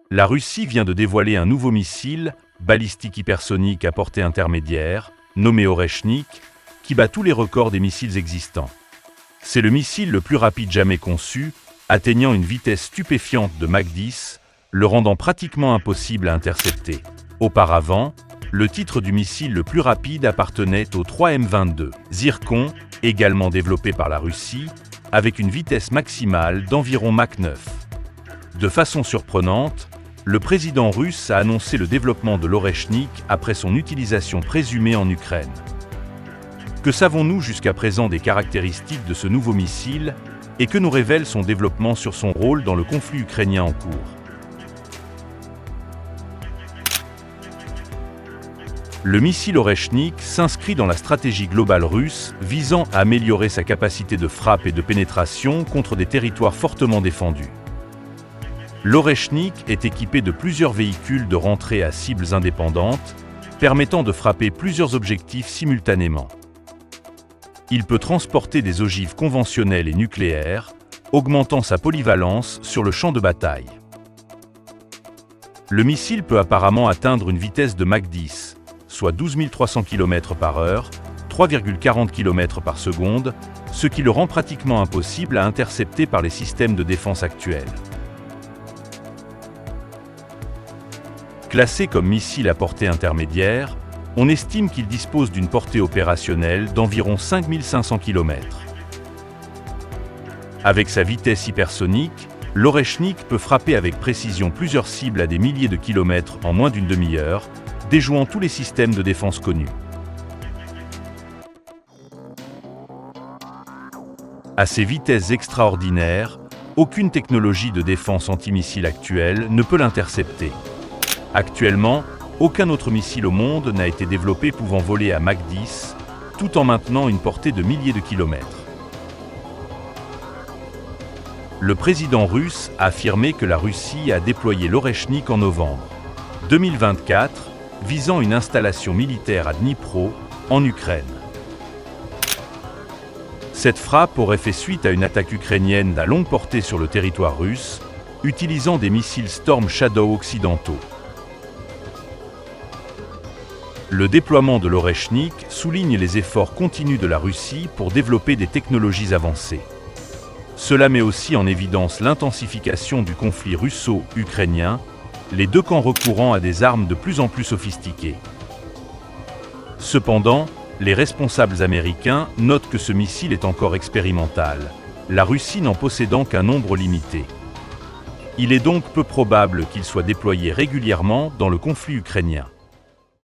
La Russie vient de dévoiler un nouveau missile, balistique hypersonique à portée intermédiaire, nommé Oreshnik, qui bat tous les records des missiles existants. C'est le missile le plus rapide jamais conçu, atteignant une vitesse stupéfiante de Mach 10, le rendant pratiquement impossible à intercepter. Auparavant, le titre du missile le plus rapide appartenait au 3M-22 Zircon, également développé par la Russie, avec une vitesse maximale d'environ Mach 9. De façon surprenante, le président russe a annoncé le développement de l'Oreshnik après son utilisation présumée en Ukraine. Que savons-nous jusqu'à présent des caractéristiques de ce nouveau missile et que nous révèle son développement sur son rôle dans le conflit ukrainien en cours? Le missile Oreshnik s'inscrit dans la stratégie globale russe visant à améliorer sa capacité de frappe et de pénétration contre des territoires fortement défendus. L'Oreshnik est équipé de plusieurs véhicules de rentrée à cibles indépendantes, permettant de frapper plusieurs objectifs simultanément. Il peut transporter des ogives conventionnelles et nucléaires, augmentant sa polyvalence sur le champ de bataille. Le missile peut apparemment atteindre une vitesse de Mach 10, soit 12 300 km/h, 3,40 km par seconde, ce qui le rend pratiquement impossible à intercepter par les systèmes de défense actuels. Classé comme missile à portée intermédiaire, on estime qu'il dispose d'une portée opérationnelle d'environ 5500 km. Avec sa vitesse hypersonique, l'Oreshnik peut frapper avec précision plusieurs cibles à des milliers de kilomètres en moins d'une demi-heure, déjouant tous les systèmes de défense connus. À ces vitesses extraordinaires, aucune technologie de défense antimissile actuelle ne peut l'intercepter. Actuellement, aucun autre missile au monde n'a été développé pouvant voler à Mach 10, tout en maintenant une portée de milliers de kilomètres. Le président russe a affirmé que la Russie a déployé l'Oreshnik en novembre 2024, visant une installation militaire à Dnipro, en Ukraine. Cette frappe aurait fait suite à une attaque ukrainienne à longue portée sur le territoire russe, utilisant des missiles Storm Shadow occidentaux. Le déploiement de l'Oreshnik souligne les efforts continus de la Russie pour développer des technologies avancées. Cela met aussi en évidence l'intensification du conflit russo-ukrainien, les deux camps recourant à des armes de plus en plus sophistiquées. Cependant, les responsables américains notent que ce missile est encore expérimental, la Russie n'en possédant qu'un nombre limité. Il est donc peu probable qu'il soit déployé régulièrement dans le conflit ukrainien.